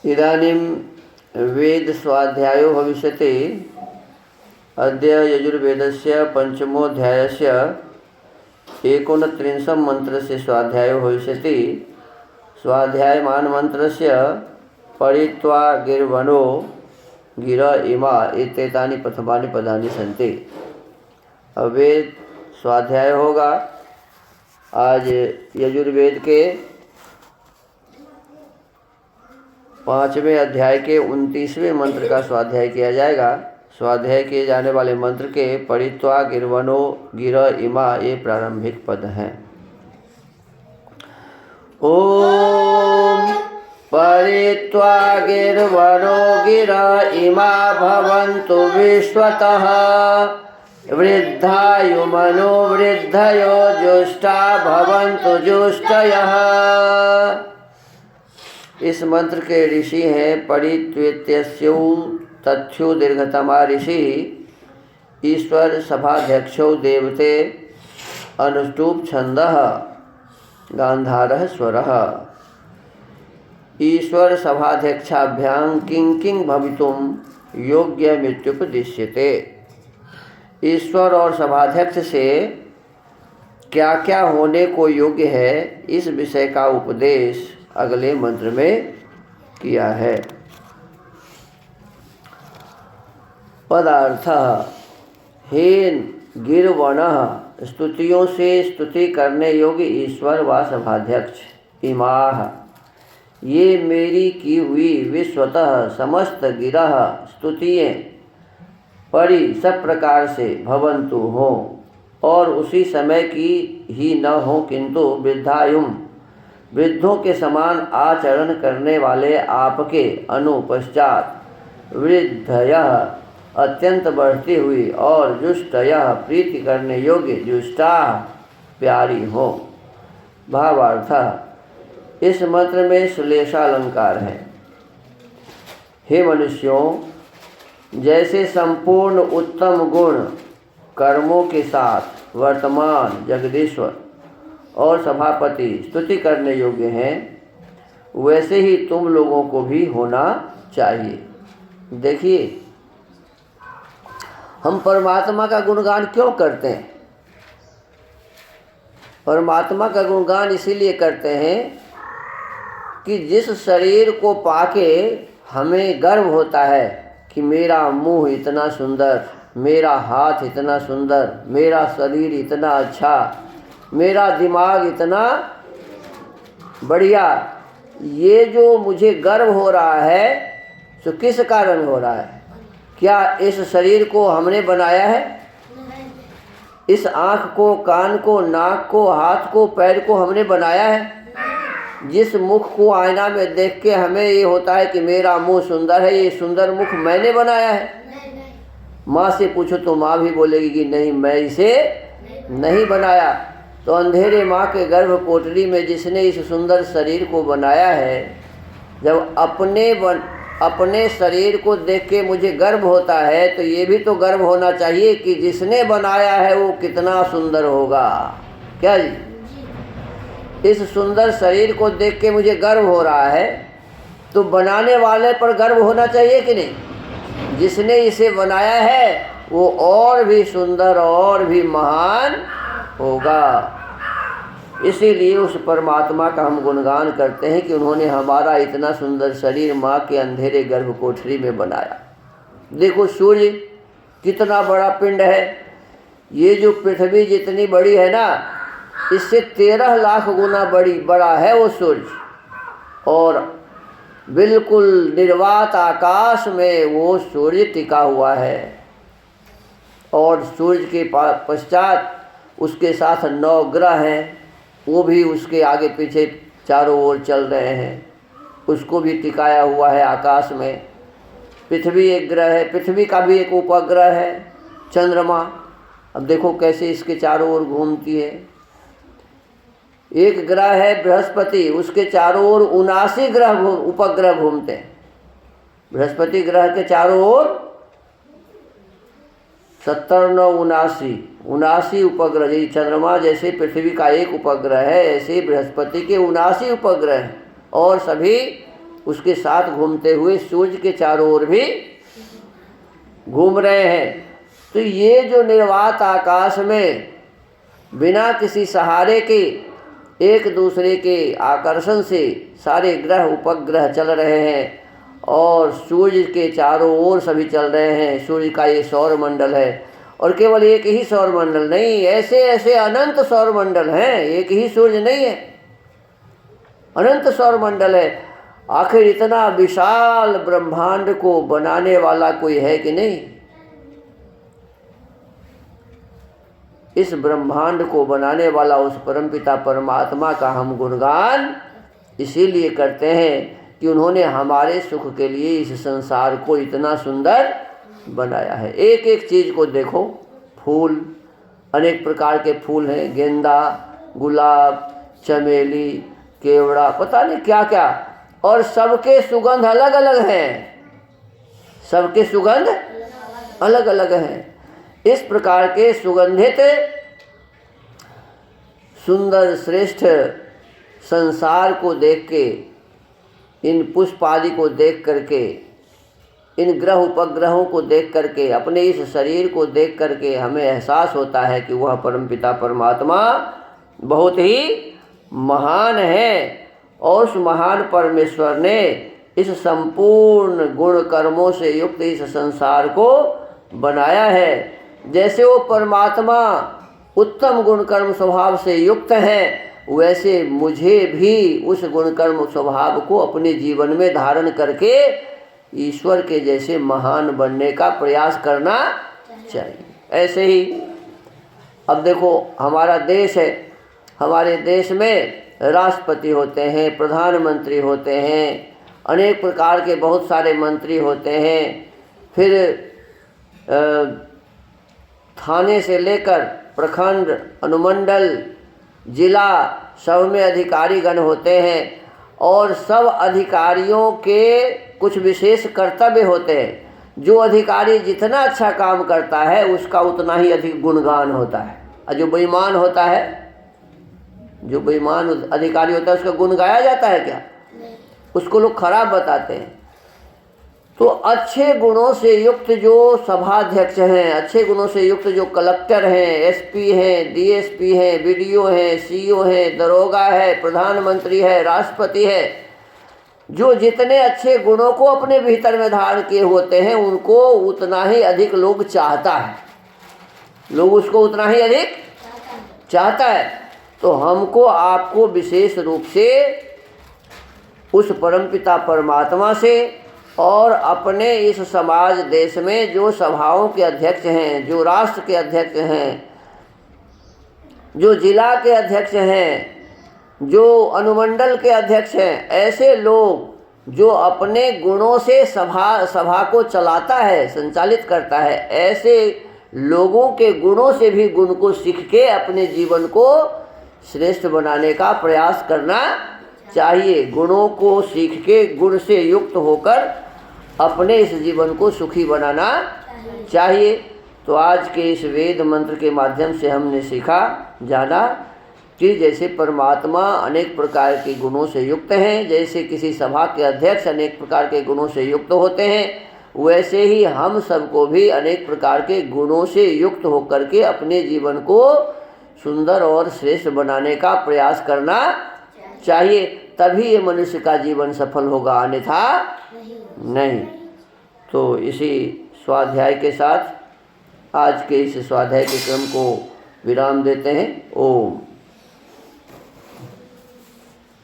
इदानीं वेद स्वाध्यायो भविष्यति। अद्य यजुर्वेदस्य पंचमोऽध्यायस्य 39 मन्त्रस्य स्वाध्यायो भविष्यति। स्वाध्यायमान मन्त्रस्य पठित्वा गिर्वणो गिर इमा एतेतानि प्रथमानि पदानि सन्ति। वेद स्वाध्याय होगा। आज यजुर्वेद के 5वें अध्याय के 29वें मंत्र का स्वाध्याय किया जाएगा। स्वाध्याय किए जाने वाले मंत्र के पठित्वा गिर्वणो गिर इमा ये प्रारंभिक पद हैं। ओम पठित्वा गिर्वणो गिर इमा भवन्तु विश्वतः वृद्धायुमनो वृद्धयो जुष्टा भवन्तु जुष्टयः। इस मंत्र के ऋषि हैं परित्वेत्यस्यौ तथ्यो दीर्घतमा ऋषि ईश्वर सभाध्यक्षो देवते अनुष्टुप छंदः गांधारः स्वरः। ईश्वर सभाध्यक्षाभ्यां किं किं भवितुं योग्यमित्युपदिश्यते। ईश्वर और सभाध्यक्ष से क्या क्या होने को योग्य है, इस विषय का उपदेश अगले मंत्र में किया है। पदार्थ हेन गिर्वणः स्तुतियों से स्तुति करने योग्य ईश्वर व सभाध्यक्ष। इमाह ये मेरी की हुई विश्वतः समस्त गिरह स्तुतियाँ परि सब प्रकार से भवन्तु हो और उसी समय की ही न हो, किंतु वृद्धायुम वृद्धों के समान आचरण करने वाले आपके अनुपश्चात वृद्धयः अत्यंत बढ़ती हुई और जुष्टयः प्रीति करने योग्य जुष्टा प्यारी हो। भावार्थ इस मंत्र में श्लेषालंकार है। हे मनुष्यों, जैसे संपूर्ण उत्तम गुण कर्मों के साथ वर्तमान जगदीश्वर और सभापति स्तुति करने योग्य हैं, वैसे ही तुम लोगों को भी होना चाहिए। देखिए, हम परमात्मा का गुणगान क्यों करते हैं? परमात्मा का गुणगान इसीलिए करते हैं कि जिस शरीर को पाके हमें गर्व होता है कि मेरा मुंह इतना सुंदर, मेरा हाथ इतना सुंदर, मेरा शरीर इतना अच्छा, मेरा दिमाग इतना बढ़िया, ये जो मुझे गर्व हो रहा है तो किस कारण हो रहा है? क्या इस शरीर को हमने बनाया है? इस आँख को, कान को, नाक को, हाथ को, पैर को हमने बनाया है? जिस मुख को आईना में देख के हमें ये होता है कि मेरा मुंह सुंदर है, ये सुंदर मुख मैंने बनाया है? माँ से पूछो तो माँ भी बोलेगी कि नहीं, मैं इसे नहीं बनाया। तो अंधेरे माँ के गर्भ कोठरी में जिसने इस सुंदर शरीर को बनाया है, जब अपने शरीर को देख के मुझे गर्व होता है, तो ये भी तो गर्व होना चाहिए कि जिसने बनाया है वो कितना सुंदर होगा। क्या जी? इस सुंदर शरीर को देख के मुझे गर्व हो रहा है, तो बनाने वाले पर गर्व होना चाहिए कि नहीं? जिसने इसे बनाया है वो और भी सुंदर और भी महान होगा। इसीलिए उस परमात्मा का हम गुणगान करते हैं कि उन्होंने हमारा इतना सुंदर शरीर माँ के अंधेरे गर्भ कोठरी में बनाया। देखो, सूर्य कितना बड़ा पिंड है। ये जो पृथ्वी जितनी बड़ी है ना, इससे 13 लाख गुना बड़ा है वो सूर्य। और बिल्कुल निर्वात आकाश में वो सूर्य टिका हुआ है। और सूर्य के पश्चात उसके साथ 9 ग्रह हैं, वो भी उसके आगे पीछे चारों ओर चल रहे हैं। उसको भी टिकाया हुआ है आकाश में। पृथ्वी एक ग्रह है, पृथ्वी का भी एक उपग्रह है चंद्रमा। अब देखो कैसे इसके चारों ओर घूमती है। एक ग्रह है बृहस्पति, उसके चारों ओर 79 ग्रह उपग्रह घूमते हैं। बृहस्पति ग्रह के चारों ओर 70, 9, 79 उपग्रह। यही चंद्रमा जैसे पृथ्वी का एक उपग्रह है, ऐसे बृहस्पति के 79 उपग्रह हैं और सभी उसके साथ घूमते हुए सूर्य के चारों ओर भी घूम रहे हैं। तो ये जो निर्वात आकाश में बिना किसी सहारे के एक दूसरे के आकर्षण से सारे ग्रह उपग्रह चल रहे हैं और सूर्य के चारों ओर सभी चल रहे हैं। सूर्य का ये सौर मंडल है और केवल एक ही सौर मंडल नहीं, ऐसे ऐसे अनंत सौर मंडल हैं, एक ही सूर्य नहीं है, अनंत सौर मंडल है। आखिर इतना विशाल ब्रह्मांड को बनाने वाला कोई है कि नहीं? इस ब्रह्मांड को बनाने वाला उस परमपिता परमात्मा का हम गुणगान इसीलिए करते हैं कि उन्होंने हमारे सुख के लिए इस संसार को इतना सुंदर बनाया है। एक एक चीज़ को देखो, फूल, अनेक प्रकार के फूल हैं, गेंदा, गुलाब, चमेली, केवड़ा, पता नहीं क्या क्या, और सबके सुगंध अलग अलग हैं, सबके सुगंध अलग अलग हैं। इस प्रकार के सुगंधित सुंदर श्रेष्ठ संसार को देख के, इन पुष्प आदि को देख करके, इन ग्रह उपग्रहों को देख करके, अपने इस शरीर को देख करके हमें एहसास होता है कि वह परमपिता परमात्मा बहुत ही महान है और उस महान परमेश्वर ने इस संपूर्ण गुण कर्मों से युक्त इस संसार को बनाया है। जैसे वो परमात्मा उत्तम गुण कर्म स्वभाव से युक्त है, वैसे मुझे भी उस गुण कर्म स्वभाव को अपने जीवन में धारण करके ईश्वर के जैसे महान बनने का प्रयास करना चाहिए। ऐसे ही अब देखो, हमारा देश है, हमारे देश में राष्ट्रपति होते हैं, प्रधानमंत्री होते हैं, अनेक प्रकार के बहुत सारे मंत्री होते हैं, फिर थाने से लेकर प्रखंड, अनुमंडल, जिला, सब में अधिकारीगण होते हैं और सब अधिकारियों के कुछ विशेष कर्तव्य होते हैं। जो अधिकारी जितना अच्छा काम करता है उसका उतना ही अधिक गुणगान होता है, और जो बेईमान होता है, जो बेईमान अधिकारी होता है उसका गुण गाया जाता है क्या? उसको लोग खराब बताते हैं। तो अच्छे गुणों से युक्त जो सभाध्यक्ष हैं, अच्छे गुणों से युक्त जो कलेक्टर हैं, एसपी हैं, डीएसपी हैं, बीडीओ हैं, सीईओ हैं, दरोगा है, प्रधानमंत्री है, राष्ट्रपति है, जो जितने अच्छे गुणों को अपने भीतर में धारण किए होते हैं उनको उतना ही अधिक लोग चाहता है, लोग उसको उतना ही अधिक चाहता है। तो हमको आपको विशेष रूप से उस परमपिता परमात्मा से और अपने इस समाज देश में जो सभाओं के अध्यक्ष हैं, जो राष्ट्र के अध्यक्ष हैं, जो जिला के अध्यक्ष हैं, जो अनुमंडल के अध्यक्ष हैं, ऐसे लोग जो अपने गुणों से सभा को चलाता है, संचालित करता है, ऐसे लोगों के गुणों से भी गुण को सीख के अपने जीवन को श्रेष्ठ बनाने का प्रयास करना चाहिए। गुणों को सीख के गुण से युक्त होकर अपने इस जीवन को सुखी बनाना चाहिए। तो आज के इस वेद मंत्र के माध्यम से हमने सीखा, जाना कि जैसे परमात्मा अनेक प्रकार के गुणों से युक्त हैं, जैसे किसी सभा के अध्यक्ष अनेक प्रकार के गुणों से युक्त होते हैं, वैसे ही हम सबको भी अनेक प्रकार के गुणों से युक्त होकर के अपने जीवन को सुंदर और श्रेष्ठ बनाने का प्रयास करना चाहिए। तभी ये मनुष्य का जीवन सफल होगा, अन्यथा नहीं। तो इसी स्वाध्याय के साथ आज के इस स्वाध्याय के क्रम को विराम देते हैं। ओम।